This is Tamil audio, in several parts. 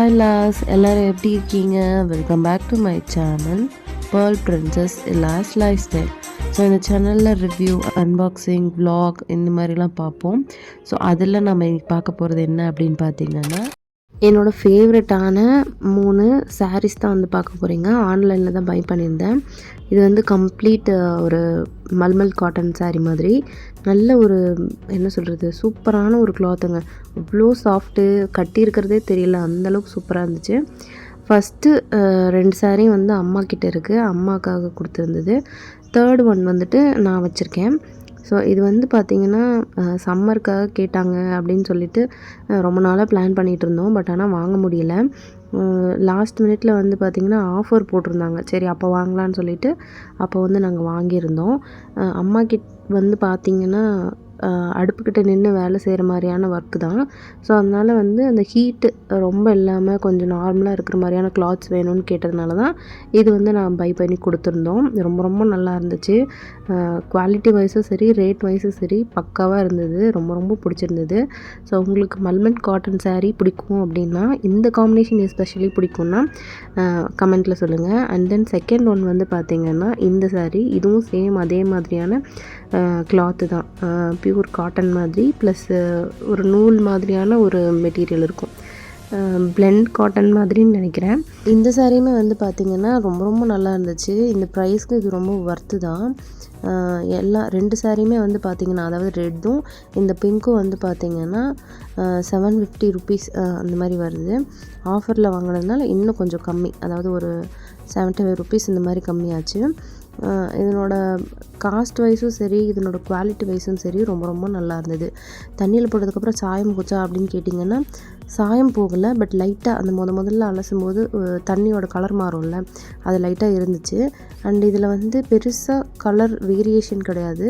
ஹாய் லாஸ், எல்லோரும் எப்படி இருக்கீங்க? Welcome back to my channel pearl princess Ilas lifestyle. So இந்த சேனலில் ரிவ்யூ, அன்பாக்சிங், vlog இந்த மாதிரிலாம் பார்ப்போம். ஸோ அதில் நம்ம இன்னைக்கு பார்க்க போகிறது என்ன அப்படின்னு பார்த்தீங்கன்னா, என்னோடய ஃபேவரட்டான 3 சாரீஸ் தான் வந்து பார்க்க போகிறீங்க. ஆன்லைனில் தான் பை பண்ணியிருந்தேன். இது வந்து கம்ப்ளீட் ஒரு மல்மல் காட்டன் சாரீ மாதிரி நல்ல ஒரு என்ன சொல்கிறது, சூப்பரான ஒரு கிளாத்துங்க. அவ்வளோ சாஃப்ட்டு, கட்டியிருக்கிறதே தெரியல, அந்தளவுக்கு சூப்பராக இருந்துச்சு. ஃபஸ்ட்டு 2 சாரியும் வந்து அம்மா கிட்டே இருக்குது, அம்மாவுக்காக கொடுத்துருந்தது. தேர்ட் ஒன் வந்துட்டு நான் வச்சுருக்கேன். ஸோ இது வந்து பார்த்திங்கன்னா சம்மருக்காக கேட்டாங்க அப்படின்னு சொல்லிட்டு ரொம்ப நாளாக பிளான் பண்ணிகிட்டு இருந்தோம். பட் ஆனால் வாங்க முடியல. லாஸ்ட் மினிட்ல வந்து பார்த்திங்கன்னா ஆஃபர் போட்டிருந்தாங்க. சரி அப்போ வாங்கலான்னு சொல்லிட்டு அப்போ வந்து நாங்கள் வாங்கியிருந்தோம். அம்மா வந்து பார்த்திங்கன்னா அடுப்புக்கிட்ட நின்று வேலை செய்கிற மாதிரியான ஒர்க்கு தான். ஸோ அதனால் வந்து அந்த ஹீட்டு ரொம்ப இல்லாமல் கொஞ்சம் நார்மலாக இருக்கிற மாதிரியான கிளாத்ஸ் வேணும்னு கேட்டதுனால தான் இது வந்து நான் பை பண்ணி கொடுத்துருந்தோம். ரொம்ப ரொம்ப நல்லா இருந்துச்சு. குவாலிட்டி வைஸும் சரி, ரேட் வைஸும் சரி பக்காவாக இருந்தது. ரொம்ப ரொம்ப பிடிச்சிருந்தது. ஸோ உங்களுக்கு மல்மல் காட்டன் சாரீ பிடிக்கும் அப்படின்னா, இந்த காம்பினேஷன் எஸ்பெஷலி பிடிக்கும்னா கமெண்ட்டில் சொல்லுங்கள். அண்ட் தென் செகண்ட் ஒன் வந்து பார்த்திங்கன்னா இந்த சாரீ, இதுவும் சேம் அதே மாதிரியான கிளாத்து தான். பியூர் காட்டன் மாதிரி ப்ளஸ் ஒரு நூல் மாதிரியான ஒரு மெட்டீரியல் இருக்கும். பிளெண்ட் காட்டன் மாதிரின்னு நினைக்கிறேன். இந்த சாரியுமே வந்து பார்த்திங்கன்னா ரொம்ப ரொம்ப நல்லா இருந்துச்சு. இந்த ப்ரைஸ்க்கு இது ரொம்ப ஒர்த்து தான். எல்லா 2 சாரியுமே வந்து பார்த்திங்கன்னா, அதாவது ரெட்டும் இந்த பிங்க்கும் வந்து பார்த்திங்கன்னா 750 ருபீஸ் அந்த மாதிரி வருது. ஆஃபரில் வாங்கினதுனால இன்னும் கொஞ்சம் கம்மி, அதாவது ஒரு 75 ருபீஸ் இந்த மாதிரி கம்மியாச்சு. இதனோட காஸ்ட் வைஸும் சரி, இதனோட குவாலிட்டி வைஸும் சரி ரொம்ப ரொம்ப நல்லா இருந்தது. தண்ணியில் போட்டதுக்கப்புறம் சாயம் போச்சா அப்படின்னு கேட்டிங்கன்னா, சாயம் போகலை. பட் லைட்டாக அந்த முதல்ல அலசும் போது தண்ணியோட கலர் மாறும்ல, அது லைட்டாக இருந்துச்சு. அண்ட் இதில் வந்து பெருசாக கலர் வேரியேஷன் கிடையாது.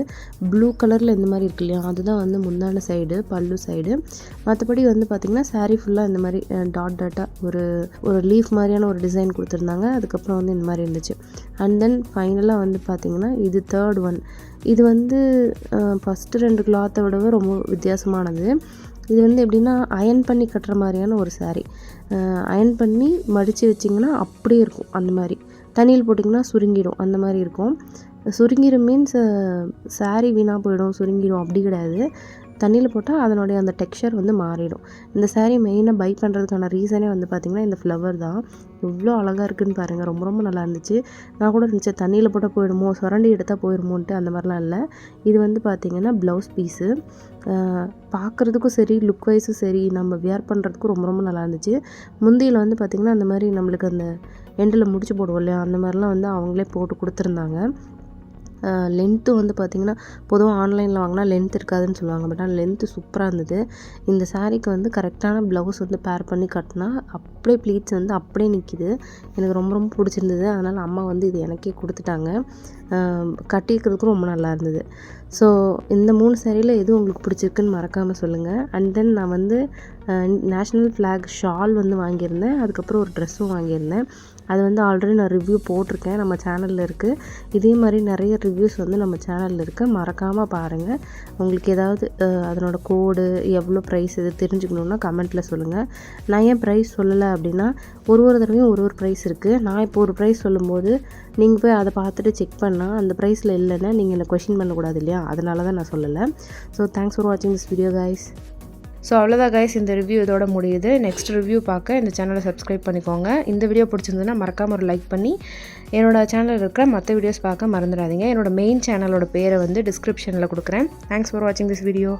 ப்ளூ கலரில் இந்த மாதிரி இருக்கு இல்லையா, அதுதான் வந்து முந்தான சைடு, பல்லு சைடு. மற்றபடி வந்து பார்த்திங்கன்னா சாரீ ஃபுல்லாக இந்த மாதிரி டாட்டாக ஒரு லீஃப் மாதிரியான ஒரு டிசைன் கொடுத்துருந்தாங்க. அதுக்கப்புறம் வந்து இந்த மாதிரி இருந்துச்சு. அண்ட் தென் ஃபைனலாக வந்து பார்த்திங்கன்னா இது தேர்ட் ஒன். இது வந்து ஃபஸ்ட்டு 2 கிளாத்தை விடவே ரொம்ப வித்தியாசமானது. இது வந்து எப்படின்னா அயன் பண்ணி கட்டுற மாதிரியான ஒரு சாரீ. அயன் பண்ணி மடித்து வச்சிங்கன்னா அப்படியே இருக்கும். அந்த மாதிரி தண்ணியில் போட்டிங்கன்னா சுருங்கிடும், அந்த மாதிரி இருக்கும். சுருங்கிடும் மீன்ஸ் சாரீ வீணாக போயிடும், சுருங்கிடும் அப்படி கிடையாது. தண்ணியில் போட்டால் அதனுடைய அந்த டெக்ஸ்சர் வந்து மாறிடும். இந்த சாரீ மெயினாக பை பண்ணுறதுக்கான ரீசனே வந்து பார்த்திங்கன்னா இந்த ஃப்ளவர் தான். எவ்வளோ அழகாக இருக்குதுன்னு பாருங்கள். ரொம்ப ரொம்ப நல்லா இருந்துச்சு. நான் கூட நினச்சேன் தண்ணியில் போட்டால் போயிடுமோ, சுரண்டி எடுத்தால் போயிடுமோன்ட்டு. அந்த மாதிரிலாம் இல்லை. இது வந்து பார்த்திங்கன்னா ப்ளவுஸ் பீஸு. பார்க்குறதுக்கும் சரி, லுக் வைஸும் சரி, நம்ம வியர் பண்ணுறதுக்கும் ரொம்ப ரொம்ப நல்லா இருந்துச்சு. முந்தியில் வந்து பார்த்திங்கன்னா அந்த மாதிரி நம்மளுக்கு அந்த எண்டில் முடிச்சு போடுவோம் இல்லையா, அந்த மாதிரிலாம் வந்து அவங்களே போட்டு கொடுத்துருந்தாங்க. லென்த்து வந்து பார்த்திங்கன்னா பொதுவாக ஆன்லைனில் வாங்கினா லென்த் இருக்காதுன்னு சொல்லுவாங்க. பட் ஆனால் லென்த்து சூப்பராக இருந்தது. இந்த சாரீக்கு வந்து கரெக்டான ப்ளவுஸ் வந்து பேர் பண்ணி கட்டினா அப்படியே ப்ளீட்ஸ் வந்து அப்படியே நிற்கிது. எனக்கு ரொம்ப ரொம்ப பிடிச்சிருந்தது. அதனால் அம்மா வந்து இது எனக்கே கொடுத்துட்டாங்க. கட்டிக்கிறதுக்கும் ரொம்ப நல்லா இருந்தது. ஸோ இந்த 3 சாரியில் எது உங்களுக்கு பிடிச்சிருக்குன்னு மறக்காமல் சொல்லுங்கள். அண்ட் தென் நான் வந்து நேஷ்னல் ஃப்ளாக் ஷால் வந்து வாங்கியிருந்தேன். அதுக்கப்புறம் ஒரு ட்ரெஸ்ஸும் வாங்கியிருந்தேன். அது வந்து ஆல்ரெடி நான் ரிவ்யூ போட்டிருக்கேன், நம்ம சேனலில் இருக்குது. இதே மாதிரி நிறைய ரிவ்யூஸ் வந்து நம்ம சேனலில் இருக்குது, மறக்காமல் பாருங்கள். உங்களுக்கு ஏதாவது அதனோட கோடு, எவ்வளோ ப்ரைஸ் இது தெரிஞ்சுக்கணுன்னா கமெண்ட்டில் சொல்லுங்கள். நான் ஏன் ப்ரைஸ் சொல்லலை அப்படின்னா, ஒரு தடவையும் ஒரு ப்ரைஸ் இருக்குது. நான் இப்போ ஒரு ப்ரைஸ் சொல்லும்போது நீங்கள் போய் அதை பார்த்துட்டு செக் பண்ணால் அந்த ப்ரைஸில் இல்லைன்னா நீங்கள் என்னை கொஷின் பண்ணக்கூடாது இல்லையா, அதனால தான் நான் சொல்லலை. ஸோ தேங்க்ஸ் ஃபார் வாட்சிங் திஸ் வீடியோ கைஸ். ஸோ அவ்வளோதான் கைஸ், இந்த ரிவ்யூ இதோட முடியுது. நெக்ஸ்ட் ரிவ்யூ பார்க்க இந்த சேனலை சப்ஸ்கிரைப் பண்ணிக்கோங்க. இந்த வீடியோ பிடிச்சிருந்ததுன்னா மறக்காமல் ஒரு லைக் பண்ணி என்னோடய சேனலில் இருக்கிற மற்ற வீடியோஸ் பார்க்க மறந்துடாதீங்க. என்னோடய மெயின் சேனலோட பேரை வந்து டிஸ்கிரிப்ஷனில் கொடுக்குறேன். தேங்க்ஸ் ஃபார் வாட்சிங் திஸ் வீடியோ.